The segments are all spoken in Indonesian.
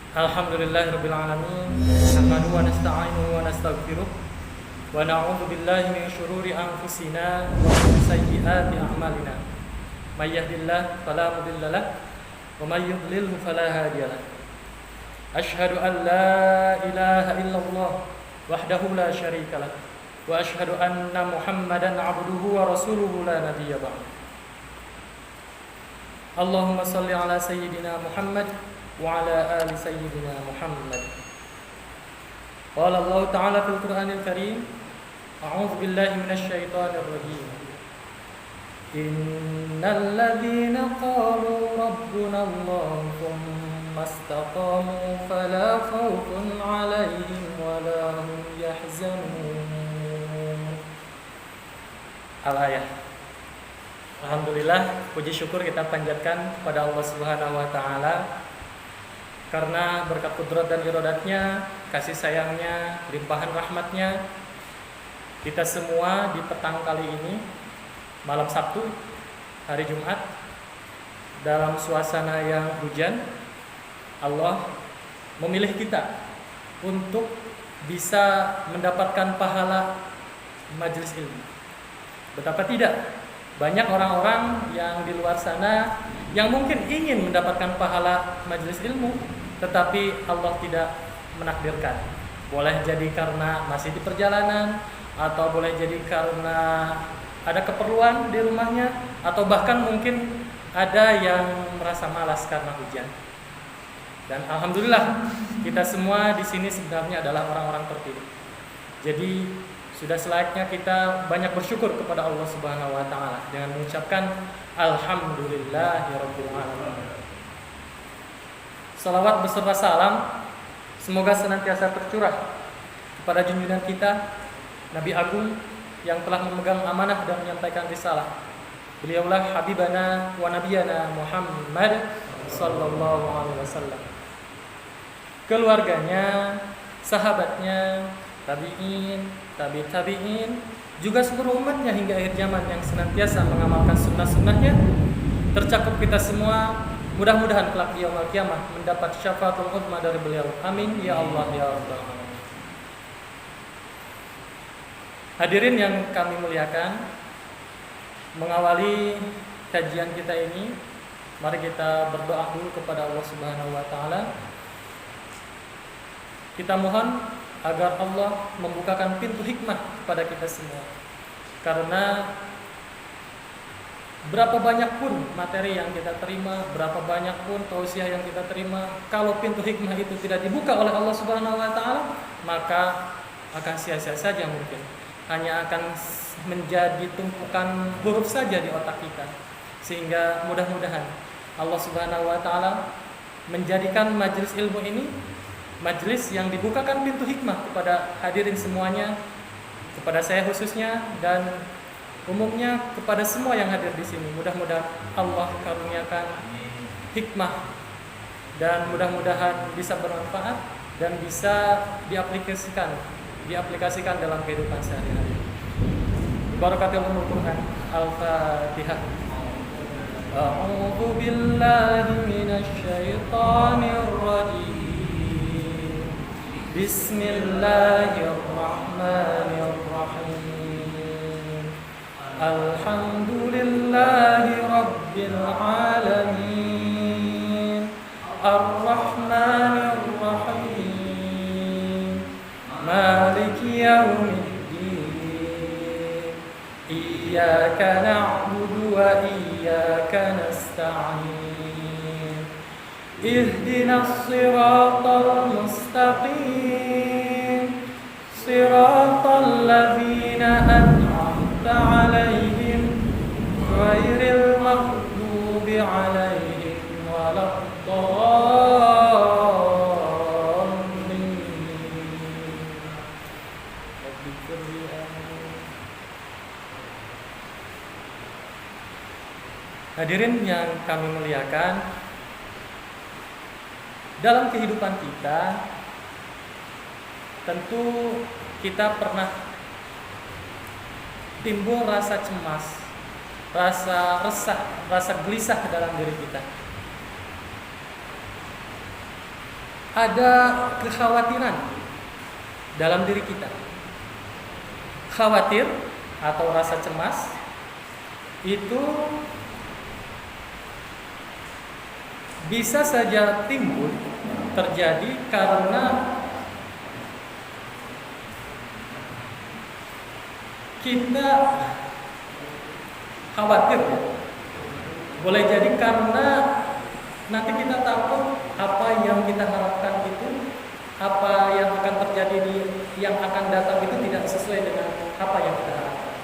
Alhamdulillahirabbil alamin. Nahmaduhu wa nasta'inuhu wa nastaghfiruh wa na'udzu billahi min shururi anfusina wa min sayyiati a'malina. May yahdihillahu fala mudilla lahu wa may yudlilhu fala hadiya lahu. Asyhadu an la ilaha illallah wahdahu la syarika lahu wa asyhadu anna Muhammadan 'abduhu wa rasuluhu la nabiyya ba'du. Allahumma shalli ala sayyidina Muhammad wa ala ali sayyidina Muhammad. Qala Allah Ta'ala fil Qur'anil Karim, a'udzu billahi minasy syaithanir rajim. Innal ladzina qalu rabbuna Allah tsumma istaqamu fala khaufun 'alaihim wa la hum yahzanun. Al-ayah. Alhamdulillah, puji syukur kita panjatkan kepada Allah Subhanahu wa taala karena berkat kudrat dan iradatnya, kasih sayangnya, limpahan rahmatnya, kita semua di petang kali ini, malam Sabtu, hari Jumat, dalam suasana yang hujan, Allah memilih kita untuk bisa mendapatkan pahala majelis ilmu. Betapa tidak, banyak orang-orang yang di luar sana yang mungkin ingin mendapatkan pahala majelis ilmu, tetapi Allah tidak menakdirkan. Boleh jadi karena masih di perjalanan, atau boleh jadi karena ada keperluan di rumahnya, atau bahkan mungkin ada yang merasa malas karena hujan. Dan alhamdulillah kita semua di sini sebenarnya adalah orang-orang terpilih. Jadi sudah selayaknya kita banyak bersyukur kepada Allah Subhanahu wa taala dengan mengucapkan alhamdulillahirabbil alamin. Salawat beserta salam semoga senantiasa tercurah kepada junjungan kita Nabi Agung yang telah memegang amanah dan menyampaikan risalah. Beliaulah habibana wa nabiyana Muhammad sallallahu alaihi wasallam. Keluarganya, sahabatnya, tabi'in, tabi'in, juga seluruh umatnya hingga akhir zaman yang senantiasa mengamalkan sunnah-sunnahnya, tercakup kita semua. Mudah-mudahan kelak di yaumul qiyamah mendapat syafaatul uzma dari beliau. Amin ya Allah ya Rabbal alamin. Hadirin yang kami muliakan, mengawali kajian kita ini, mari kita berdoa dulu kepada Allah Subhanahu wa taala. Kita mohon agar Allah membukakan pintu hikmah kepada kita semua. Karena berapa banyak pun materi yang kita terima, berapa banyak pun tausiah yang kita terima, kalau pintu hikmah itu tidak dibuka oleh Allah Subhanahu wa taala, maka akan sia-sia saja mungkin. Hanya akan menjadi tumpukan huruf saja di otak kita. Sehingga mudah-mudahan Allah Subhanahu wa taala menjadikan majelis ilmu ini majelis yang dibukakan pintu hikmah kepada hadirin semuanya, kepada saya khususnya dan umumnya kepada semua yang hadir di sini. Mudah-mudahan Allah karuniakan hikmah dan mudah-mudahan bisa bermanfaat dan bisa diaplikasikan dalam kehidupan sehari-hari. Barakatul Quran. Al-Fatihah. A'udzu billahi minasy syaithanir rajim. Bismillahirrahmanirrahim. Alhamdulillahi rabbil alamin. Ar-Rahmanir Rahim. Maliki yaumiddin. Iyyaka na'budu wa iyyaka nasta'in. Ihdinas siratal mustaqim. Siratal ladzina an'amta 'alaihim ghairil maghdubi 'alaihim waladdallin. Hadirin yang kami muliakan, dalam kehidupan kita tentu kita pernah timbul rasa cemas, rasa resah, rasa gelisah dalam diri kita. ada kekhawatiran dalam diri kita. Khawatir atau rasa cemas itu bisa saja timbul terjadi karena kita khawatir, ya. Boleh jadi karena nanti kita takut apa yang kita harapkan itu, apa yang akan terjadi yang akan datang itu tidak sesuai dengan apa yang kita harapkan,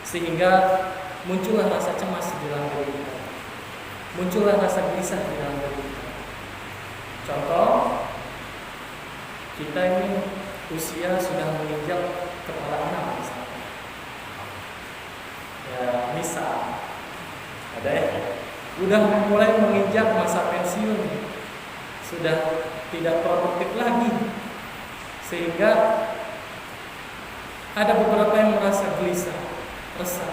sehingga muncullah rasa cemas di dalam diri kita, muncullah rasa gelisah di dalam diri kita. Contoh, kita ini usia sudah menginjak kepala 6 misalnya. Ya, misal ada ya, udah mulai menginjak masa pensiun, sudah tidak produktif lagi, sehingga ada beberapa yang merasa gelisah, resah.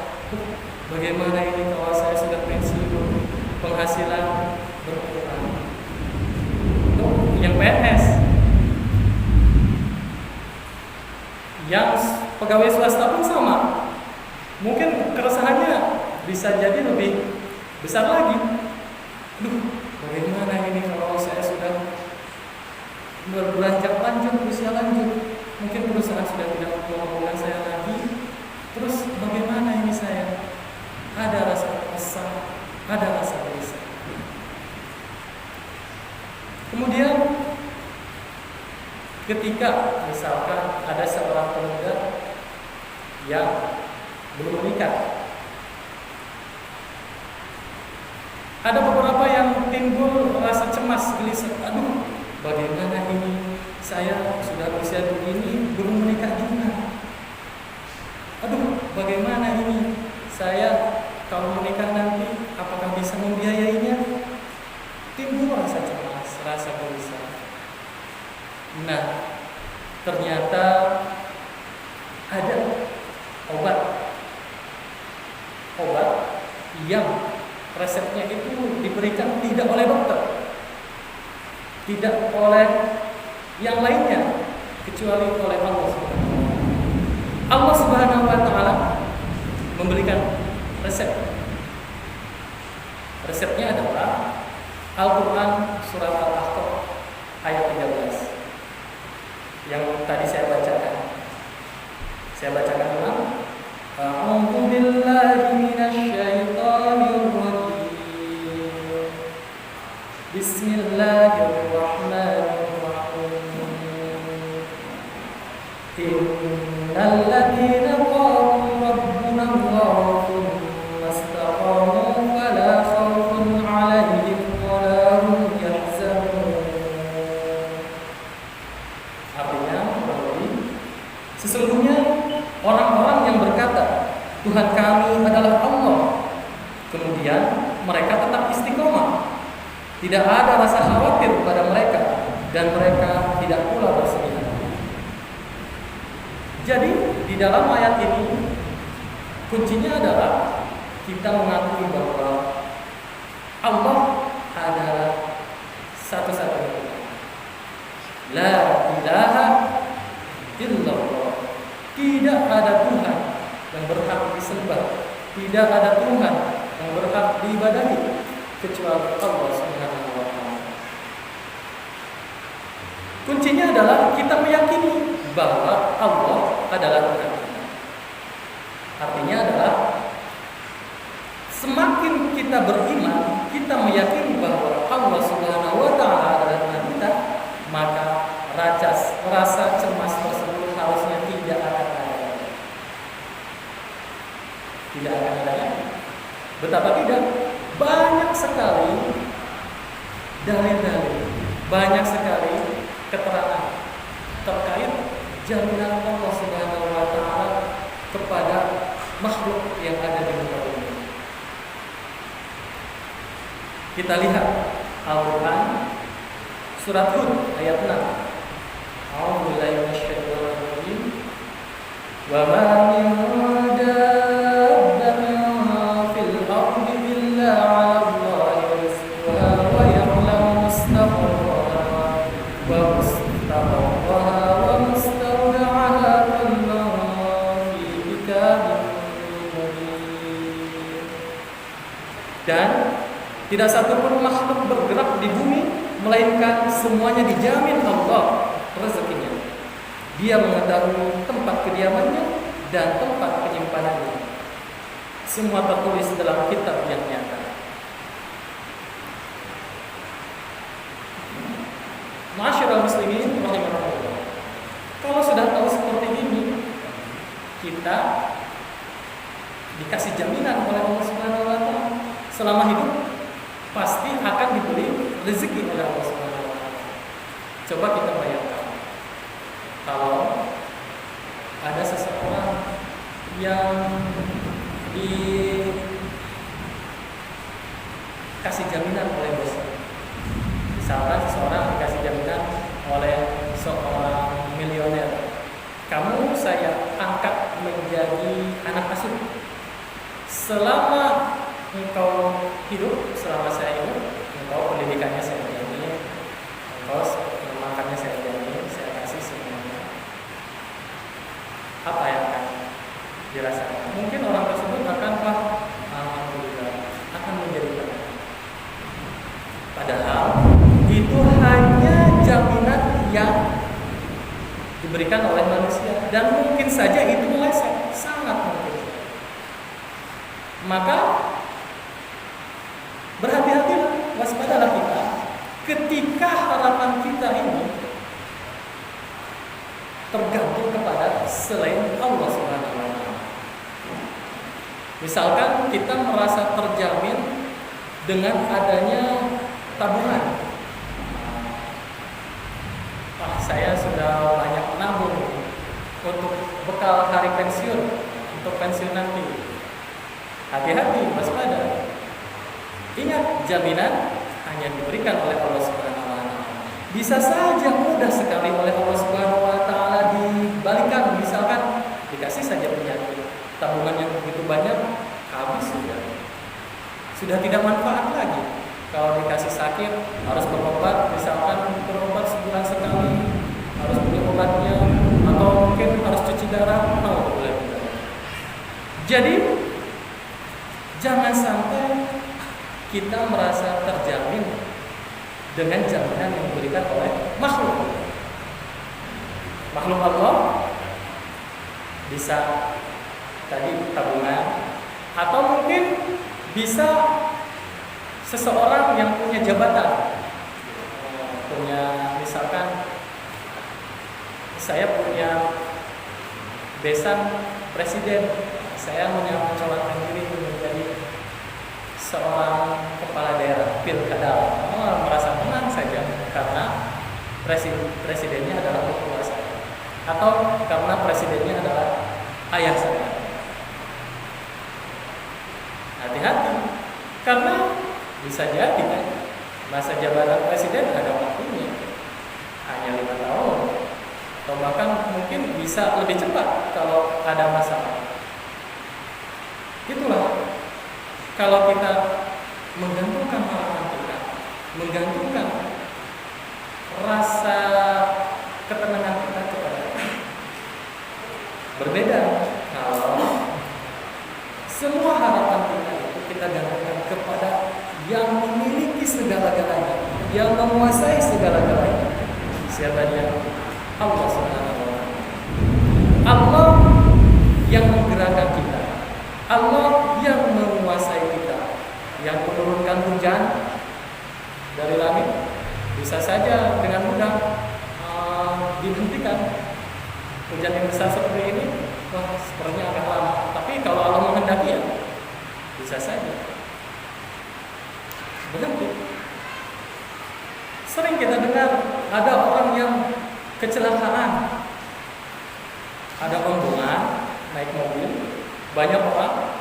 Bagaimana ini kalau saya sudah pensiun, penghasilan berkurang? Yang PNS, yang pegawai swasta pun sama. Mungkin keresahannya bisa jadi lebih besar lagi. Bagaimana ini kalau saya sudah beranjak lanjut, usia lanjut, mungkin perusahaan sudah tidak membutuhkan saya lagi. Terus bagaimana ini saya? Ada rasa resah, ada rasa gelisah. Kemudian ketika misalkan ada seorang pemuda yang belum menikah, ada beberapa yang timbul rasa cemas, gelisah. Aduh, bagaimana ini? Saya sudah usia begini, belum menikah juga. Aduh, bagaimana ini? Saya kalau menikah nanti, apakah bisa membiayainya? Timbul rasa cemas, rasa gelisah. Nah, ternyata ada obat yang resepnya itu diberikan tidak oleh dokter, tidak oleh yang lainnya, kecuali oleh Allah Subhanahu wa Ta'ala. Allah Subhanahu wa Ta'ala memberikan resep. Resepnya adalah Al-Quran surat Al-Ahqaf ayat 13 yang tadi saya bacakan. Saya bacakan ulang. A'udzu billahi minasy syaithanir rajim. Bismillahirrahmanirrahim. Innal ladzina qalu rabbuna Allah tsumma istaqamu fala khaufun 'alaihim wa la hum yahzanun. Artinya, sesungguhnya orang-orang yang berkata Tuhan kami adalah Allah, kemudian mereka tetap istiqomah, tidak ada rasa khawatir pada mereka, dan mereka tidak pula bersedih. Jadi di dalam ayat ini kuncinya adalah kita mengakui bahwa Allah adalah satu-satunya Tuhan. La ilaha illallah. Tidak ada Tuhan yang berhak disembah, tidak ada Tuhan yang berhak diibadahi kecuali Allah Subhanahu wa Ta'ala. Kuncinya adalah kita meyakini bahwa Allah adalah Tuhan kita. Artinya adalah semakin kita beriman, kita meyakini bahwa Allah Subhanahu wa Ta'ala adalah Tuhan kita, maka rasa cemas tersebut harusnya tidak akan ada. Tidak akan ada. Betapa tidak? Banyak sekali dalil-dalil, banyak sekali keterangan terkait jaminan Allah Subhanahu wa Ta'ala kepada makhluk yang ada di muka bumi. Kita lihat Al-Quran surat Hud ayat 6. A'udzubillahi minasyaitonir rajim. Wa ma min dabbatin fil ardi illa 'ala Allahi rizquha wa ya'lamu mustaqarraha wa mustaqaha wa mustawda'aha kama fi kitabin mubin. Dan tidak satupun makhluk bergerak di bumi melainkan semuanya dijamin Allah rezekinya. Dia mengetahui tempat kediamannya dan tempat penyimpanannya. Semua tertulis dalam kitab yang nyata. Ma'asyiral muslimin rahimakumullah. Kalau sudah tahu seperti ini, kita dikasih jaminan oleh Allah Subhanahu wa taala selama hidup pasti akan diberi rezeki oleh Allah Subhanahu wa taala. Coba kita bayangkan kalau ada seseorang yang dikasih jaminan oleh bosnya. Misalkan seseorang dikasih jaminan oleh seorang milioner, kamu saya angkat menjadi anak asuh selama engkau hidup, selama saya hidup, engkau pendidikannya saya jamin, engkau makannya saya jamin, saya kasih semuanya. Apa yang akan dirasakan? Mungkin orang tersebut akan alhamdulillah, akan menjadi tenang. Padahal itu hanya jaminan yang diberikan oleh manusia dan mungkin saja itu meleset, sangat mungkin. Maka berhati-hatilah, waspadalah kita ketika harapan kita ini tergantung kepada selain Allah Subhanahu wa taala. Misalkan kita merasa terjamin dengan adanya tabungan. Saya sudah banyak menabung untuk bekal hari pensiun, untuk pensiun nanti. Hati-hati, waspada. Ingat, jaminan hanya diberikan oleh Allah Subhanahu wa taala. Bisa saja mudah sekali oleh Allah Subhanahu wa taala dibalikan. Misalkan dikasih saja penyakit, tabungan yang begitu banyak habis sudah tidak manfaat lagi. Kalau dikasih sakit harus berobat, misalkan berobat sebulan sekali, harus beli obatnya, atau mungkin harus cuci darah, Jadi jangan sampai kita merasa terjamin dengan jaminan yang diberikan oleh makhluk. Makhluk Allah bisa tadi tabungan, atau mungkin bisa seseorang yang punya jabatan, punya, misalkan saya punya besan presiden, saya menyalonkan diri menjadi seorang kepala daerah pilkada, merasa tenang saja karena presidennya adalah mertua saya, atau karena presidennya adalah ayah saya. Hati-hati, karena bisa jadi kan masa jabatan presiden ada waktunya hanya 5 tahun, atau bahkan mungkin bisa lebih cepat kalau ada masalah. Itulah, kalau kita menggantungkan harapan kita, menggantungkan rasa ketenangan kita kepada Allah. Berbeda kalau semua harapan kita gantungkan kepada yang memiliki segala-galanya, yang menguasai segala-galanya. Siapa dia? Allah Subhanahu wa taala. Allah yang menggerakkan kita, Allah yang menguasai kita, yang menurunkan hujan dari langit bisa saja dengan mudah dihentikan. Hujan yang besar seperti ini, sepertinya akan lama. Tapi kalau Allah menghendaki, ya bisa saja berhenti. Sering kita dengar ada orang yang kecelakaan, ada rombongan naik mobil, banyak orang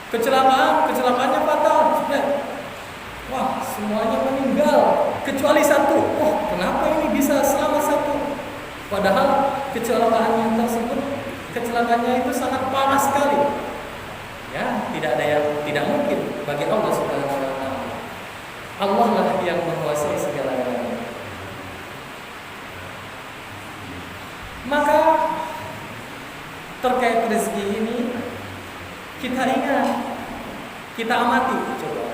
kecelakaannya fatal. Wah, semuanya meninggal kecuali satu. Wah, kenapa ini bisa selamat satu? Padahal kecelakaannya itu sangat parah sekali. Ya, tidak ada yang tidak mungkin bagi Allah Subhanahu wa taala. Allah lah yang menguasai segala-galanya. Maka terkait rezeki ini kita ingat, kita amati coba.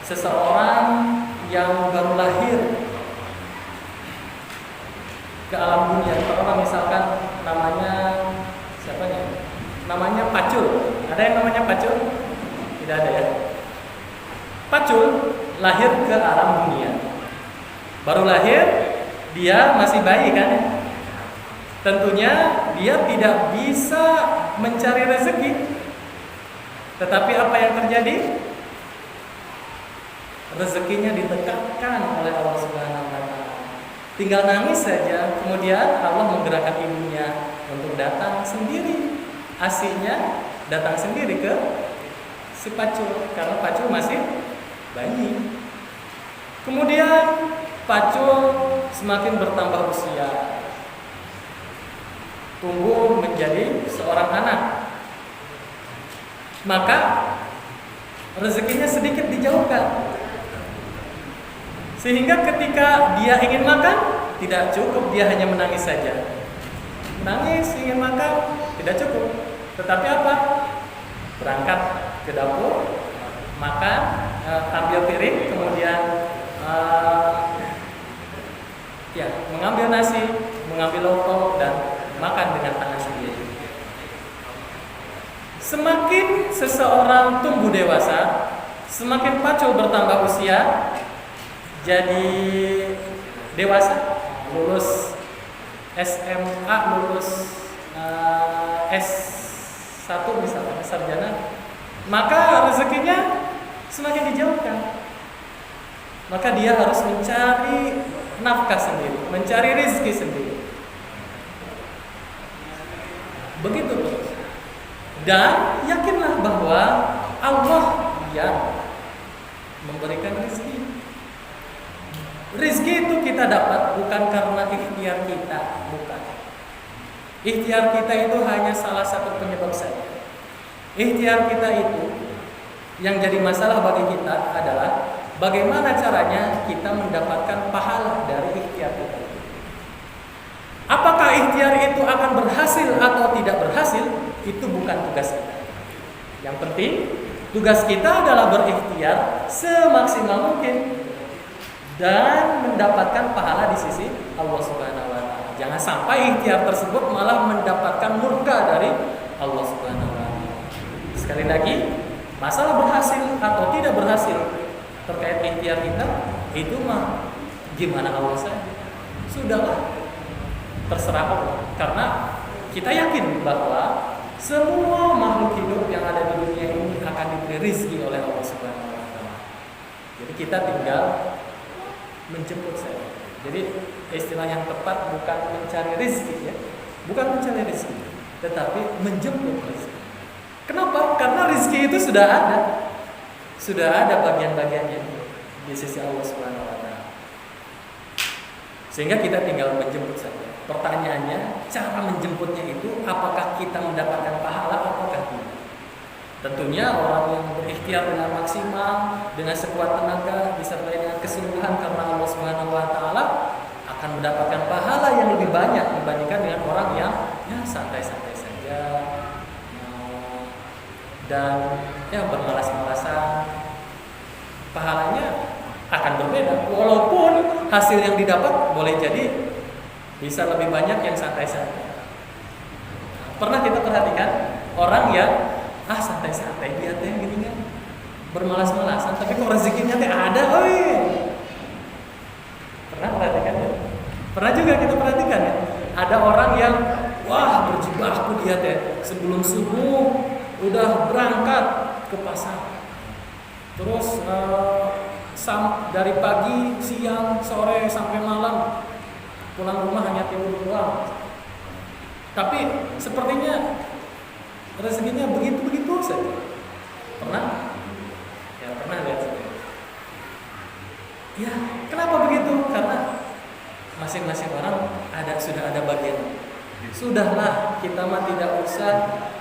Seseorang yang baru lahir ke alam dunia, kalau misalkan namanya siapa ya? Namanya Pacul. Ada yang namanya Pacul? Tidak ada ya. Pacul lahir ke alam dunia. Baru lahir, dia masih bayi kan? Tentunya dia tidak bisa mencari rezeki. Tetapi apa yang terjadi? Rezekinya ditegakkan oleh Allah Subhanahu wa taala. Tinggal nangis saja, kemudian Allah menggerakkan ibunya untuk datang sendiri. Asinya datang sendiri ke si Pacul karena Pacul masih bayi. Kemudian Pacul semakin bertambah usia, tumbuh menjadi seorang anak. Maka rezekinya sedikit dijauhkan. Sehingga ketika dia ingin makan, tidak cukup dia hanya menangis saja. Menangis, ingin makan, tidak cukup. Tetapi apa? Berangkat ke dapur, makan, ambil piring, kemudian mengambil nasi, mengambil lontong dan makan dengan tangan sendiri. Semakin seseorang tumbuh dewasa, semakin Pacul bertambah usia, jadi dewasa, lulus SMA, lulus S1 misalnya, sarjana, maka rezekinya semakin dijauhkan. Maka dia harus mencari nafkah sendiri, mencari rezeki sendiri. Begitu terus. Dan yakinlah bahwa Allah yang memberikan rezeki. Rezeki itu kita dapat bukan karena ikhtiar kita, bukan. Ikhtiar kita itu hanya salah satu penyebab saja. Ikhtiar kita itu yang jadi masalah bagi kita adalah bagaimana caranya kita mendapatkan pahala dari ikhtiar kita. Apakah ikhtiar itu akan berhasil atau tidak berhasil, itu bukan tugas kita. Yang penting tugas kita adalah berikhtiar semaksimal mungkin dan mendapatkan pahala di sisi Allah Subhanahu wa taala. Jangan sampai ikhtiar tersebut malah mendapatkan murka dari Allah Subhanahu wa taala. Sekali lagi, masalah berhasil atau tidak berhasil terkait ikhtiar kita itu mah gimana Allah saja. Sudahlah, terserah Allah. Karena kita yakin bahwa semua makhluk hidup yang ada di dunia ini akan diberi rezeki oleh Allah Subhanahu wa taala. Jadi kita tinggal menjemput saja. Jadi istilah yang tepat bukan mencari rezeki ya, bukan mencari rezeki, tetapi menjemput rezeki. Kenapa? Karena rezeki itu sudah ada bagian-bagiannya di sisi Allah Subhanahu wa taala. Sehingga kita tinggal menjemput saja. Pertanyaannya, cara menjemputnya itu apakah kita mendapatkan pahala ataukah tidak? Tentunya orang yang berikhtiar dengan maksimal, dengan sekuat tenaga, disertai dengan kesungguhan karena Allah Subhanahu wa taala akan mendapatkan pahala yang lebih banyak dibandingkan dengan orang yang santai-santai saja dan bermalas-malasan. Pahalanya akan berbeda, walaupun hasil yang didapat boleh jadi bisa lebih banyak yang santai-santai. Pernah kita perhatikan orang yang santai-santai dia teh gini kan, bermalas-malasan, tapi kok rezekinya teh ada, Pernah perhatikan ya? Pernah juga kita perhatikan ya? Ada orang yang berjibaku dia teh sebelum subuh udah berangkat ke pasar, terus dari pagi, siang, sore sampai malam pulang rumah hanya tidur doang. Tapi sepertinya rezekinya begitu-begitu saja. Pernah? Ya pernah lihat saja. Ya, kenapa begitu? Karena masing-masing orang sudah ada bagian. Sudahlah, kita mah tidak usah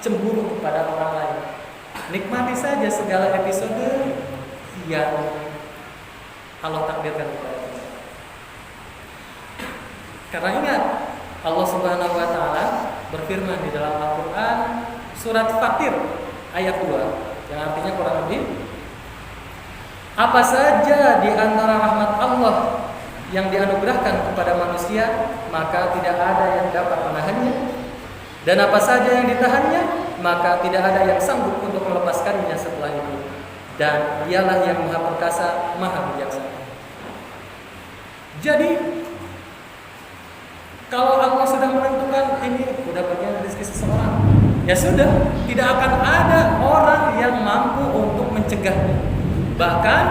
cemburu kepada orang lain. Nikmati saja segala episode yang Allah takdirkan kepada kita. Karena ingat, Allah Subhanahu wa taala berfirman di dalam Al-Qur'an surat Fatir ayat 2 yang artinya kurang lebih, apa saja di antara rahmat Allah yang dianugerahkan kepada manusia, maka tidak ada yang dapat menahannya, dan apa saja yang ditahannya, maka tidak ada yang sanggup untuk melepaskannya setelah itu. Dan dialah yang Maha Perkasa, Maha Bijaksana. Jadi kalau Allah sudah menentukan ini sudah bagian rezeki seseorang, ya sudah, tidak akan ada orang yang mampu untuk mencegahnya. Bahkan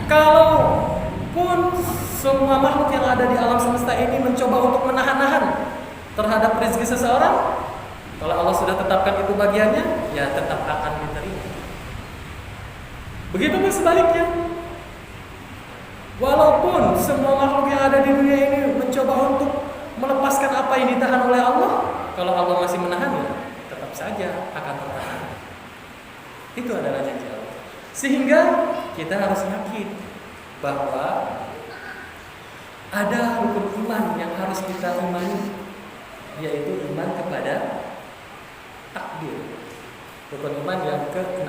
kalau pun semua makhluk yang ada di alam semesta ini mencoba untuk menahan-nahan terhadap rezeki seseorang, kalau Allah sudah tetapkan itu bagiannya, ya tetap akan diterima. Begitu pun sebaliknya. Walaupun semua makhluk yang ada di dunia ini mencoba untuk melepaskan apa yang ditahan oleh Allah, kalau Allah masih menahannya, tetap saja akan tertahan. Itu adalah janji Allah. Sehingga kita harus yakin bahwa ada rukun iman yang harus kita imani, yaitu iman kepada takdir. Rukun iman yang ke-6,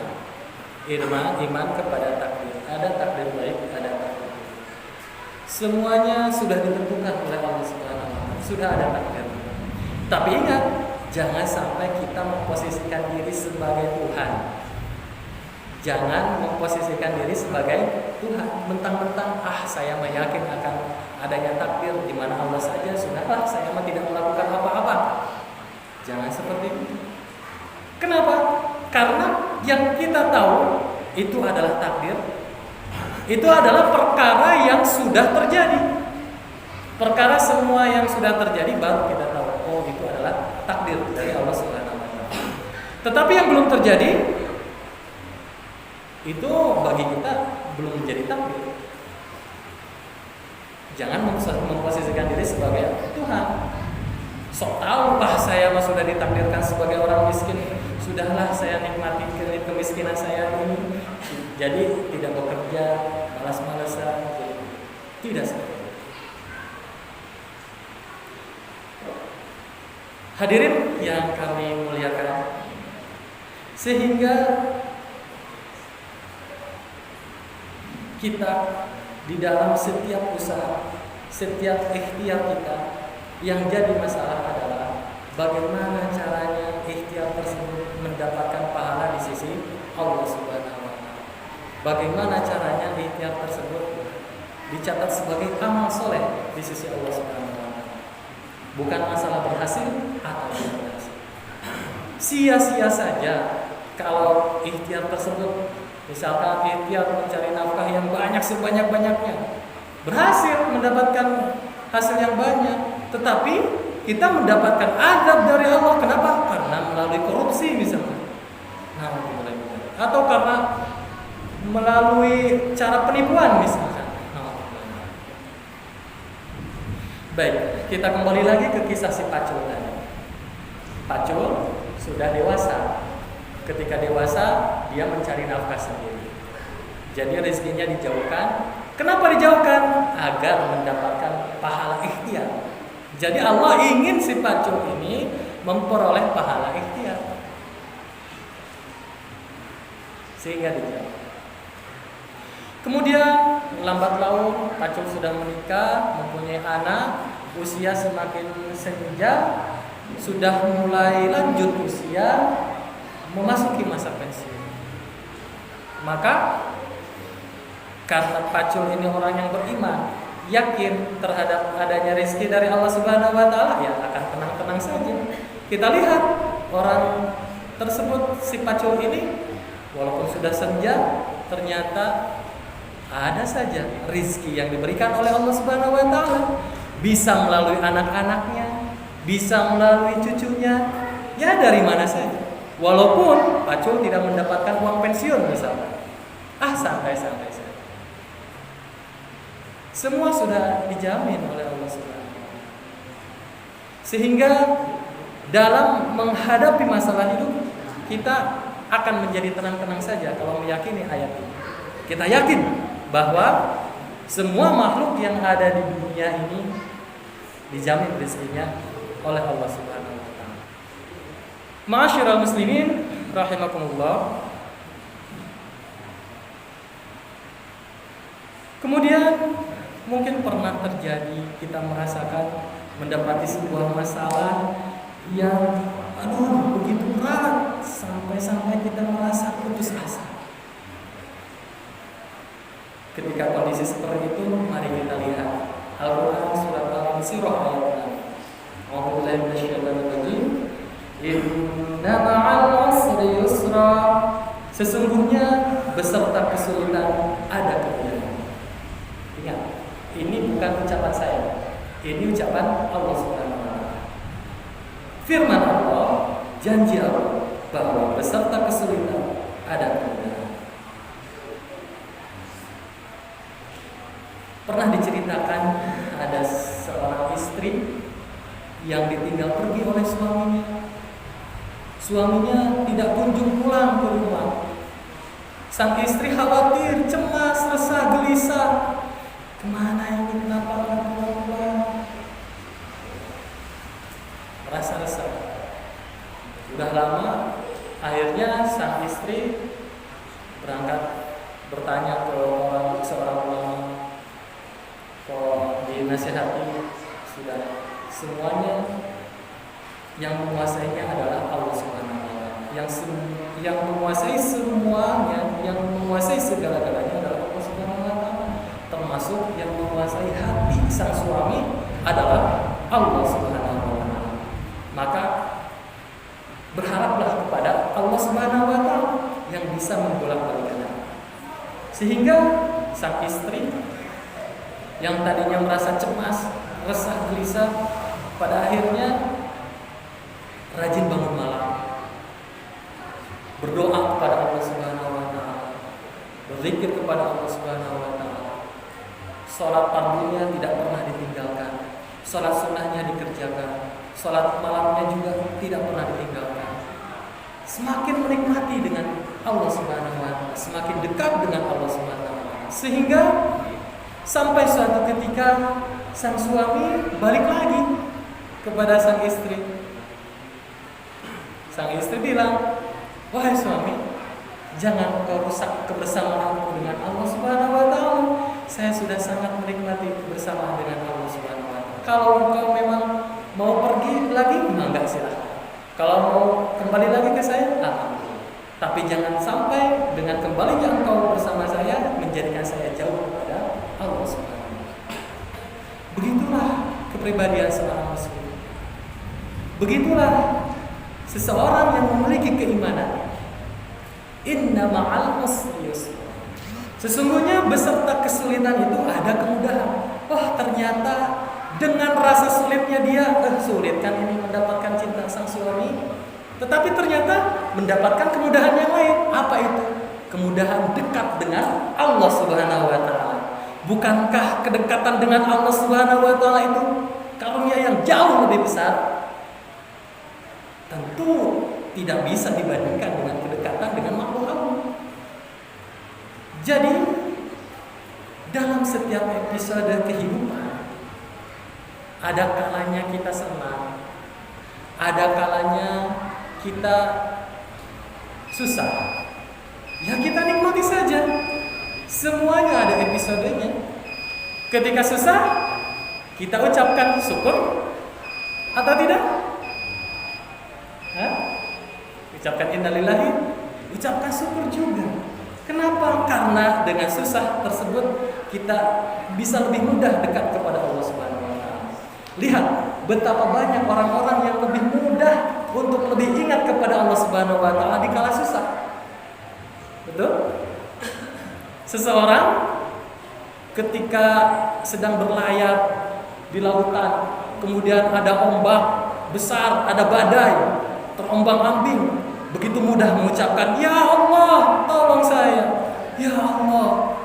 iman kepada takdir. Ada takdir baik, ada takdir buruk. Semuanya sudah ditentukan oleh Allah Subhanahu wa taala. Sudah ada takdir. Tapi ingat, jangan sampai kita memposisikan diri sebagai Tuhan. Jangan memposisikan diri sebagai Tuhan. Mentang-mentang saya yakin akan adanya takdir, di mana Allah saja sudahlah, saya tidak melakukan apa-apa. Jangan seperti itu. Kenapa? Karena yang kita tahu itu adalah takdir. Itu adalah perkara yang sudah terjadi. Perkara semua yang sudah terjadi baru kita tahu, oh itu adalah takdir dari Allah Subhanahu wa taala. Tetapi yang belum terjadi itu bagi kita belum menjadi takdir. Jangan memposisikan diri sebagai Tuhan. Sok tahu saya sudah ditakdirkan sebagai orang miskin, sudahlah saya nikmati kemiskinan saya ini. Jadi tidak bekerja, malas-malasan, tidak seperti itu. Hadirin yang kami muliakan, sehingga kita di dalam setiap usaha, setiap ikhtiar kita, yang jadi masalah adalah bagaimana caranya ikhtiar tersebut mendapatkan pahala di sisi Allah Subhanahu wa taala. Bagaimana caranya ikhtiar tersebut dicatat sebagai amal soleh di sisi Allah Subhanahu wa taala. Bukan masalah berhasil atau tidak berhasil. Sia-sia saja kalau ikhtiar tersebut, misalkan ikhtiar mencari nafkah yang banyak sebanyak-banyaknya, berhasil mendapatkan hasil yang banyak, tetapi kita mendapatkan azab dari Allah. Kenapa? Karena melalui korupsi misalnya, atau karena melalui cara penipuan misalkan. Baik, kita kembali lagi ke kisah si Pacul tadi. Pacul sudah dewasa. Ketika dewasa, dia mencari nafkah sendiri. Jadi rezekinya dijauhkan. Kenapa dijauhkan? Agar mendapatkan pahala ikhtiar. Jadi Allah ingin si Pacul ini memperoleh pahala ikhtiar, sehingga dijauhkan. Kemudian lambat laun Pacul sudah menikah, mempunyai anak, usia semakin senja, sudah mulai lanjut usia, memasuki masa pensiun. Maka karena Pacul ini orang yang beriman, yakin terhadap adanya rezeki dari Allah Subhanahu wa taala, ya akan tenang-tenang saja. Kita lihat orang tersebut, si Pacul ini, walaupun sudah senja, ternyata ada saja rizki yang diberikan oleh Allah Subhanahu wa taala, bisa melalui anak-anaknya, bisa melalui cucunya, ya dari mana saja. Walaupun Pacul tidak mendapatkan uang pensiun misalnya, santai-santai saja. Semua sudah dijamin oleh Allah Subhanahu wa taala. Sehingga dalam menghadapi masalah hidup, kita akan menjadi tenang-tenang saja kalau meyakini ayat ini. Kita yakin bahwa semua makhluk yang ada di dunia ini dijamin rezekinya oleh Allah Subhanahu wa taala. Ma'asyiral muslimin rahimakumullah. Kemudian mungkin pernah terjadi kita merasakan mendapati sebuah masalah yang begitu berat sampai kita merasa putus asa. Ketika kondisi seperti itu, mari kita lihat Al-Quran surat Al-Insyirah ayat 6. A'udzubillahi minasyaitonir rajim. Inna ma'al usri yusra. Sesungguhnya beserta kesulitan ada kemudahan. Ingat, ini bukan ucapan saya. Ini ucapan Allah Subhanahu wa taala. Firman Allah, janji Allah bahwa beserta kesulitan ada kemudahan. Pernah diceritakan ada seorang istri yang ditinggal pergi oleh suaminya. Suaminya tidak kunjung pulang ke rumah. Sang istri khawatir, cemas, resah, gelisah. Kemana ini, kenapa nggak pulang? Merasa resah. Sudah lama, akhirnya sang istri berangkat bertanya ke seorang ulama. Kok dinasihati, sudah semuanya yang menguasainya adalah Allah Subhanahu wa taala. Yang menguasai semuanya, yang menguasai segala-galanya adalah Allah Subhanahu wa taala. Termasuk yang menguasai hati sang suami adalah Allah Subhanahu wa taala. Maka berharaplah kepada Allah Subhanahu wa taala yang bisa membolak-balikkan. Sehingga sang istri yang tadinya merasa cemas, resah, gelisah, pada akhirnya rajin bangun malam, berdoa kepada Allah Subhanahu wa taala, berzikir kepada Allah Subhanahu wa taala. Salat fardunya tidak pernah ditinggalkan, salat sunnahnya dikerjakan, salat malamnya juga tidak pernah ditinggalkan. Semakin menikmati dengan Allah Subhanahu wa taala, semakin dekat dengan Allah Subhanahu wa taala. Sehingga sampai suatu ketika sang suami balik lagi kepada sang istri. Sang istri bilang, "Wahai suami, jangan kau rusak kebersamaanku dengan Allah Subhanahu wa taala. Saya sudah sangat menikmati kebersamaan dengan Allah Subhanahu wa taala. Kalau engkau memang mau pergi lagi, enggak, silahkan. Kalau mau kembali lagi ke saya, alhamdulillah. Tapi jangan sampai dengan kembalinya engkau bersama saya menjadikan saya jauh kepada Allah Subhanahu wa taala." Begitulah kepribadian seorang muslim. Begitulah seseorang yang memiliki keimanan. Inna ma'al usri yusra. Sesungguhnya beserta kesulitan itu ada kemudahan. Wah, ternyata dengan rasa sulitnya dia, sulit kan ini mendapatkan cinta sang suami. Tetapi ternyata mendapatkan kemudahan yang lain. Apa itu? Kemudahan dekat dengan Allah Subhanahu wa taala. Bukankah kedekatan dengan Allah Subhanahu wa taala itu karunia yang jauh lebih besar? Tentu tidak bisa dibandingkan dengan kedekatan dengan makhluk Allah. Jadi dalam setiap episode kehidupan ada kalanya kita senang, ada kalanya kita susah. Ya kita nikmati saja. Semuanya ada episodenya. Ketika susah, kita ucapkan syukur atau tidak? Ucapkan innalillahi, ucapkan syukur juga. Kenapa? Karena dengan susah tersebut kita bisa lebih mudah dekat kepada Allah Subhanahu wa taala. Lihat betapa banyak orang-orang yang lebih mudah untuk lebih ingat kepada Allah Subhanahu wa taala di kala susah. Betul? Seseorang ketika sedang berlayar di lautan, kemudian ada ombak besar, ada badai, terombang-ambing, begitu mudah mengucapkan, "Ya Allah, tolong saya." Ya Allah.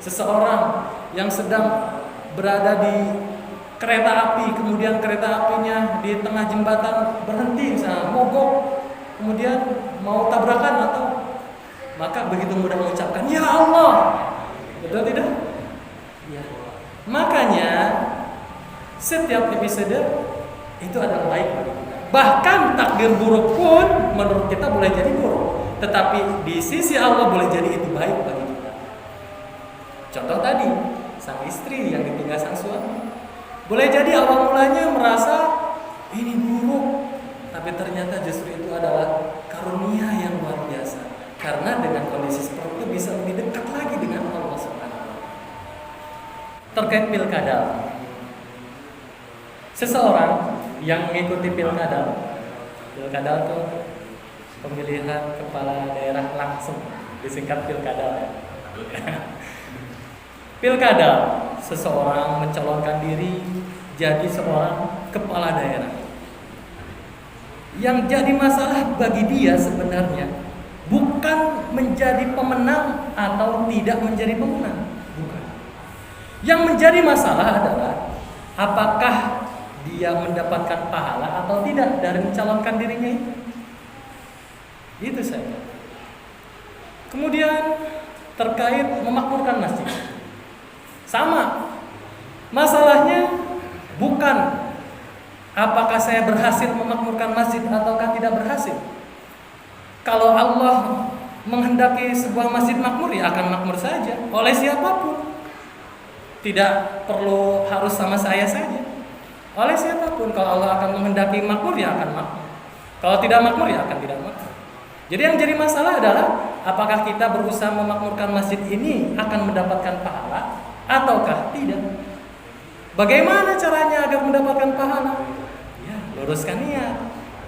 Seseorang yang sedang berada di kereta api, kemudian kereta apinya di tengah jembatan berhenti, misalnya mogok, kemudian mau tabrakan atau, maka begitu mudah mengucapkan, "Ya Allah." Betul tidak? Ya. Makanya Setiap episode itu adalah baik bagi kita. Bahkan takdir buruk pun menurut kita boleh jadi buruk, tetapi di sisi Allah boleh jadi itu baik bagi kita. Contoh tadi, sang istri yang ditinggal sang suami. Boleh jadi awal mulanya merasa ini buruk, tapi ternyata justru itu adalah karunia yang luar biasa. Karena dengan kondisi seperti itu bisa lebih dekat lagi dengan Allah Subhanahu wa Ta'ala. Terkait pilkada, seseorang yang mengikuti pilkada itu pemilihan kepala daerah langsung, disingkat pilkada. Pilkada, seseorang mencalonkan diri jadi seorang kepala daerah. Yang jadi masalah bagi dia sebenarnya bukan menjadi pemenang atau tidak menjadi pemenang, bukan. Yang menjadi masalah adalah apakah dia mendapatkan pahala atau tidak dari mencalonkan dirinya itu. Itu saja. Kemudian terkait memakmurkan masjid, sama. Masalahnya bukan apakah saya berhasil memakmurkan masjid ataukah tidak berhasil. Kalau Allah menghendaki sebuah masjid makmur, ya akan makmur saja oleh siapapun. Tidak perlu harus sama saya saja. Oleh siapapun, kalau Allah akan menghendaki makmur, ya akan makmur. Kalau tidak makmur, ya akan tidak makmur. Jadi yang jadi masalah adalah apakah kita berusaha memakmurkan masjid ini akan mendapatkan pahala ataukah tidak. Bagaimana caranya agar mendapatkan pahala? Ya, luruskan niat.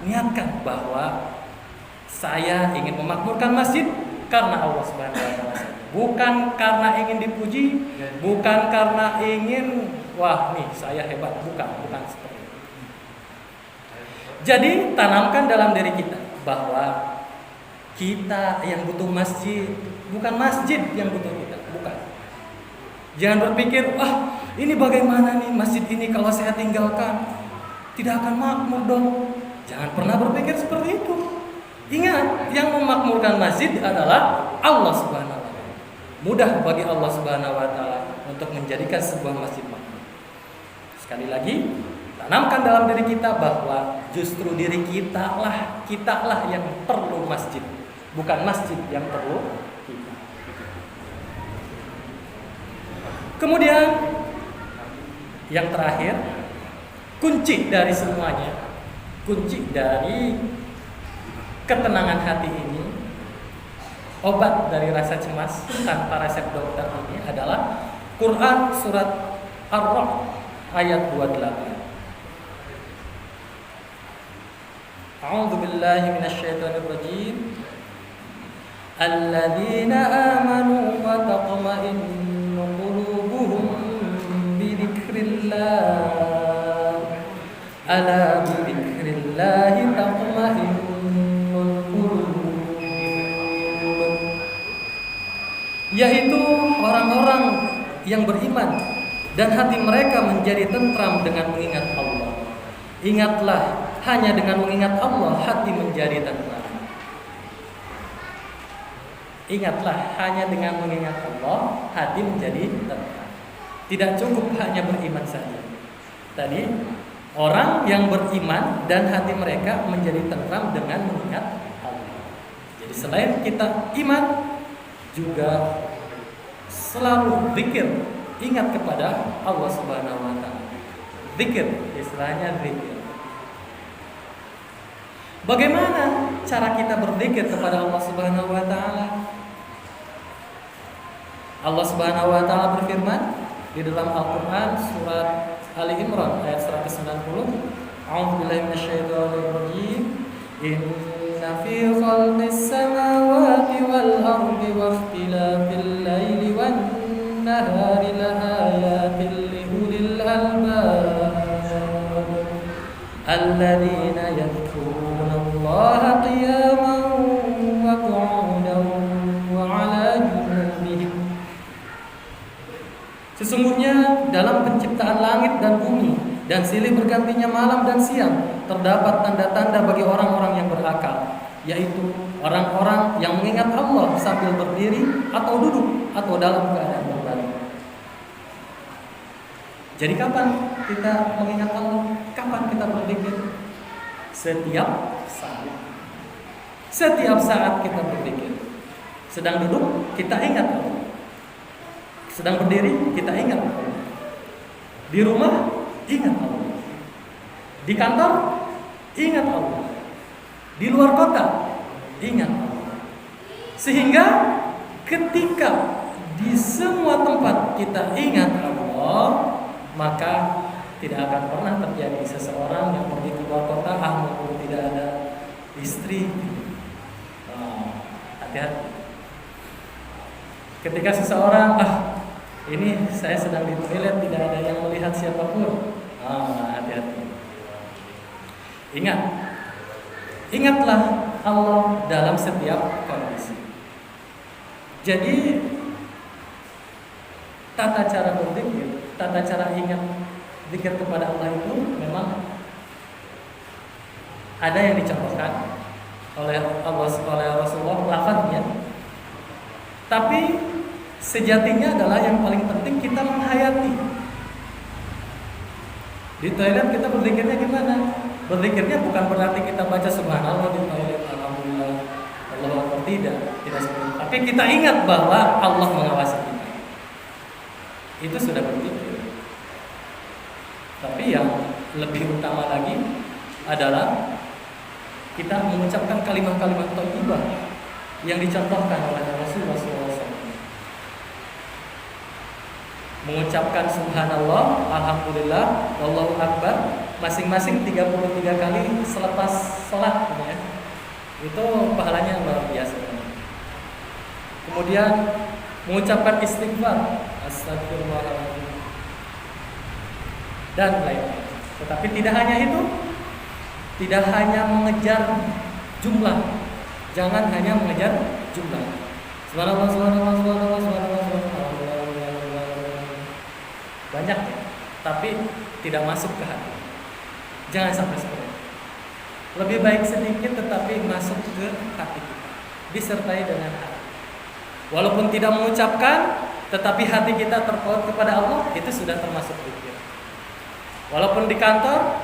Niatkan bahwa saya ingin memakmurkan masjid karena Allah Subhanahu wa Ta'ala, bukan karena ingin dipuji, bukan karena ingin wah nih saya hebat, bukan seperti itu. Jadi tanamkan dalam diri kita bahwa kita yang butuh masjid, bukan masjid yang butuh kita, bukan. Jangan berpikir, wah ini bagaimana nih masjid ini kalau saya tinggalkan tidak akan makmur dong. Jangan pernah berpikir seperti itu. Ingat, yang memakmurkan masjid adalah Allah Subhanahu wa Ta'ala. Mudah bagi Allah Subhanahu wa Ta'ala untuk menjadikan sebuah masjid makmur. Sekali lagi, tanamkan dalam diri kita bahwa justru diri kita lah yang perlu masjid, bukan masjid yang perlu kita. Kemudian yang terakhir, kunci dari semuanya, kunci dari ketenangan hati ini, obat dari rasa cemas tanpa resep dokter ini adalah Quran surat Ar-Ra'd ayat 28. A'udzu billahi minasyaitonir rajim. Alladzina amanu wa taqma'innu qulubuhum bi dzikrillah. Ala bi dzikrillah taqma'innul qulub. Yaitu orang-orang yang beriman dan hati mereka menjadi tentram dengan mengingat Allah. Ingatlah, hanya dengan mengingat Allah hati menjadi tentram. Ingatlah, hanya dengan mengingat Allah hati menjadi tentram. Tidak cukup hanya beriman saja. Tadi orang yang beriman dan hati mereka menjadi tentram dengan mengingat Allah. Jadi selain kita iman, juga selalu zikir, ingat kepada Allah Subhanahu wa Ta'ala. Zikir, istilahnya zikir. Bagaimana cara kita berzikir kepada Allah Subhanahu wa Ta'ala? Allah Subhanahu wa Ta'ala berfirman di dalam Al-Qur'an surat Ali Imran ayat 190, A'udzu billahi minasyaitonir rajim. Inna fi khalqis samawati wal ardi wa ikhtilafil laili wan nahari laayatin li ulil albab alladzina yadhkuruna Allaha qiyaman wa qu'udan wa 'ala junubihim. Sesungguhnya dalam penciptaan langit dan bumi dan silih bergantinya malam dan siang terdapat tanda-tanda bagi orang-orang yang berakal, yaitu orang-orang yang mengingat Allah sambil berdiri atau duduk atau dalam keadaan berbaring. Jadi kapan kita mengingat Allah? Kapan kita berzikir? Setiap saat. Setiap saat kita berzikir. Sedang duduk, kita ingat Allah. Sedang berdiri, kita ingat Allah. Di rumah, ingat Allah. Di kantor, ingat Allah. Di luar kota, ingat Allah. Sehingga ketika di semua tempat kita ingat Allah, maka tidak akan pernah terjadi seseorang yang pergi ke luar kota maupun tidak ada istri. Hati-hati. Ketika seseorang ini saya sedang di toilet, tidak ada yang melihat siapapun. Hati-hati. Ingatlah Allah dalam setiap kondisi. Jadi tata cara berzikir, tata cara ingat zikir kepada Allah itu memang ada yang dicontohkan oleh Rasulullah lafaznya. Tapi sejatinya adalah yang paling penting kita menghayati. Di toilet kita berzikirnya gimana? Berzikirnya bukan berarti kita baca subhanallah di toilet, alhamdulillah, Allahu akbar, tidak seperti itu. Tapi kita ingat bahwa Allah mengawasi kita. Itu sudah berzikir. Tapi yang lebih utama lagi adalah kita mengucapkan kalimat-kalimat thayyibah yang dicontohkan oleh Rasulullah SAW. Mengucapkan subhanallah, alhamdulillah, wallahu akbar masing-masing 33 kali selepas sholat, ya. Itu pahalanya luar biasa. Kemudian mengucapkan istighfar, astagfirullahaladzim, dan lain-lain. Tetapi tidak hanya itu, tidak hanya mengejar jumlah. Jangan hanya mengejar jumlah. Subhanallah, subhanallah, subhanallah, subhanallah, subhanallah. Banyak ya, tapi tidak masuk ke hati. Jangan sampai seperti itu. Lebih baik sedikit tetapi masuk ke hati kita, disertai dengan hati. Walaupun tidak mengucapkan, tetapi hati kita terpaut kepada Allah, itu sudah termasuk zikir. Walaupun di kantor,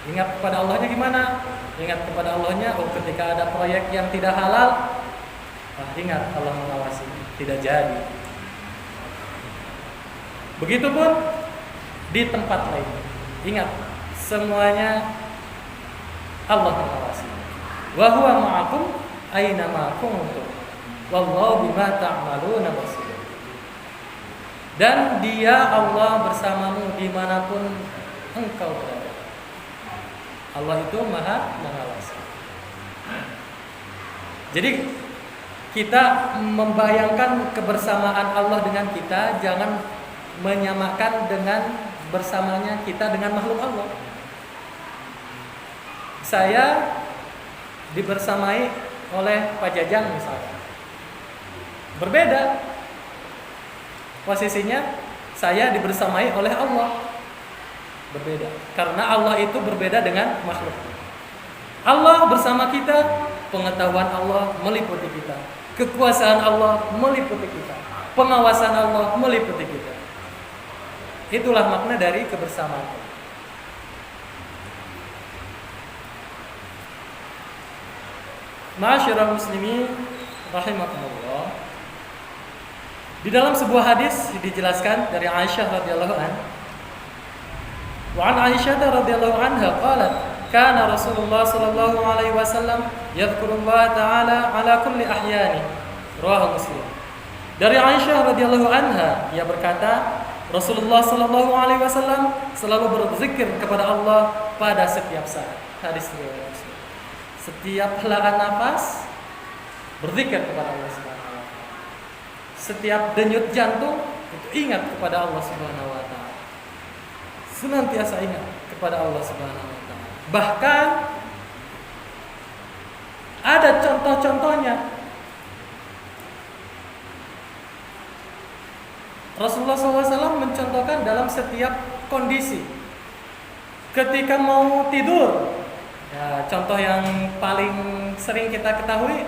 ingat kepada Allahnya gimana? Ingat kepada Allahnya, ketika ada proyek yang tidak halal, ingat Allah mengawasi, tidak jadi. Begitupun di tempat lain, ingat semuanya Allah mengawasi. Wa huwa ma'akum aina ma kuntum wallahu bima ta'maluna basir. Dan Dia Allah bersamamu dimanapun engkau berada. Allah itu Maha mengawasi. Jadi kita membayangkan kebersamaan Allah dengan kita, jangan menyamakan dengan bersamanya kita dengan makhluk Allah. Saya dibersamai oleh Pak Jajang misalnya, berbeda posisinya. Saya dibersamai oleh Allah, berbeda, karena Allah itu berbeda dengan makhluk. Allah bersama kita, pengetahuan Allah meliputi kita, kekuasaan Allah meliputi kita, pengawasan Allah meliputi kita. Itulah makna dari kebersamaan. Ma'asyiral muslimin rahimakumullah. Di dalam sebuah hadis dijelaskan dari Aisyah radhiyallahu anha. Wa an Aisyah radhiyallahu anha qalat, kana Rasulullah sallallahu alaihi wasallam yadhkurullah ta'ala ala kulli ahyani. Rawahu Muslim. Dari Aisyah radhiyallahu anha, ia berkata, Rasulullah sallallahu alaihi wasallam selalu berzikir kepada Allah pada setiap saat. Hadis riwayat Muslim. Setiap helaan nafas berzikir kepada Allah Subhanahu wa taala. Setiap denyut jantung itu ingat kepada Allah Subhanahu wa taala. Senantiasa ingat kepada Allah Subhanahu wa taala. Bahkan ada contoh-contohnya. Rasulullah SAW mencontohkan dalam setiap kondisi. Ketika mau tidur, ya, contoh yang paling sering kita ketahui,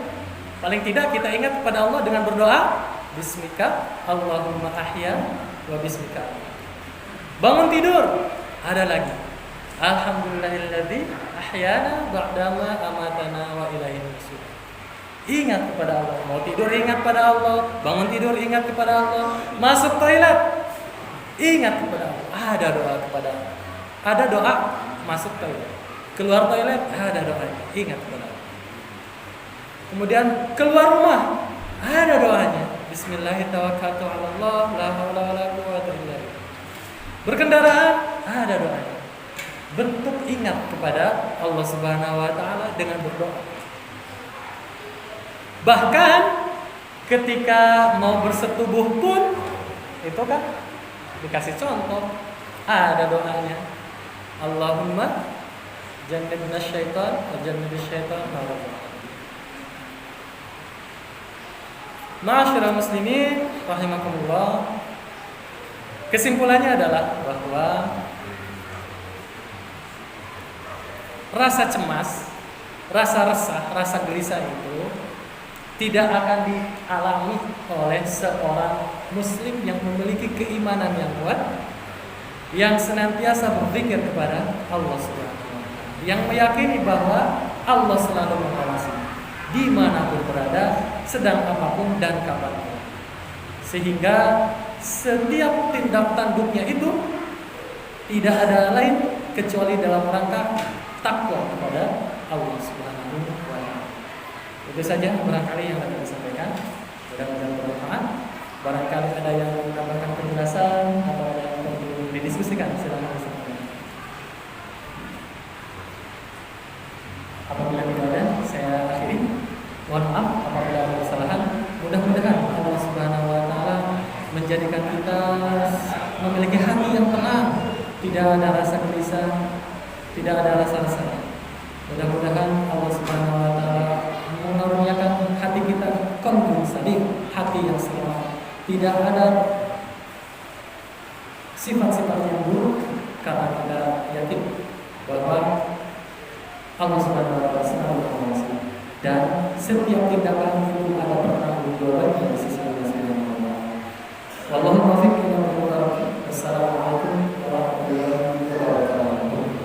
paling tidak kita ingat kepada Allah dengan berdoa, Bismika Allahumma ahya wa bismika. Bangun tidur, ada lagi. Alhamdulillahilladzi ahyana ba'dama amatana wa ilaihi nusyur. Ingat kepada Allah. Mau tidur ingat pada Allah, bangun tidur ingat kepada Allah, masuk toilet ingat kepada Allah. Ada doa kepada Allah. Ada doa masuk toilet. Keluar toilet ada doa ingat kepada Allah. Kemudian keluar rumah ada doanya. Bismillahirrahmanirrahim. La haula wala quwwata illa billah. Berkendaraan ada doanya. Bentuk ingat kepada Allah Subhanahu wa taala dengan berdoa. Bahkan ketika mau bersetubuh pun itu kan dikasih contoh, ada doanya. Allahumma jannibna syaitan wa jannibis syaitan ma razaqtana. Ma'asyiral muslimin rahimakumullah. Kesimpulannya adalah bahwa rasa cemas, rasa resah, rasa gelisah itu tidak akan dialami oleh seorang muslim yang memiliki keimanan yang kuat, yang senantiasa berzikir kepada Allah Subhanahu wa taala, yang meyakini bahwa Allah selalu mengawasi dimanapun berada, sedang apapun dan kapanpun, sehingga setiap tindak tanduknya itu tidak ada lain kecuali dalam rangka takwa kepada Allah Subhanahu wa taala. Itu saja barangkali yang dapat disampaikan. Mudah-mudahan bermanfaat. Barangkali ada yang menambahkan penjelasan atau ada yang perlu didiskusikan, silakan disampaikan. Apabila tidak ada, saya akhiri. Mohon maaf apabila ada kesalahan. Mudah-mudahan Allah Subhanahu wa taala menjadikan kita memiliki hati yang tenang, tidak ada rasa gelisah, tidak ada rasa resah. Mudah-mudahan Allah Subhanahu wa taala mengaruniakan hati kita qalbun salim, hati yang selamat. Tidak ada sifat-sifat yang buruk, karena kita yakin bahwa Allah Subhanahu wa taala selalu mengawasi dan setiap tindakan itu ada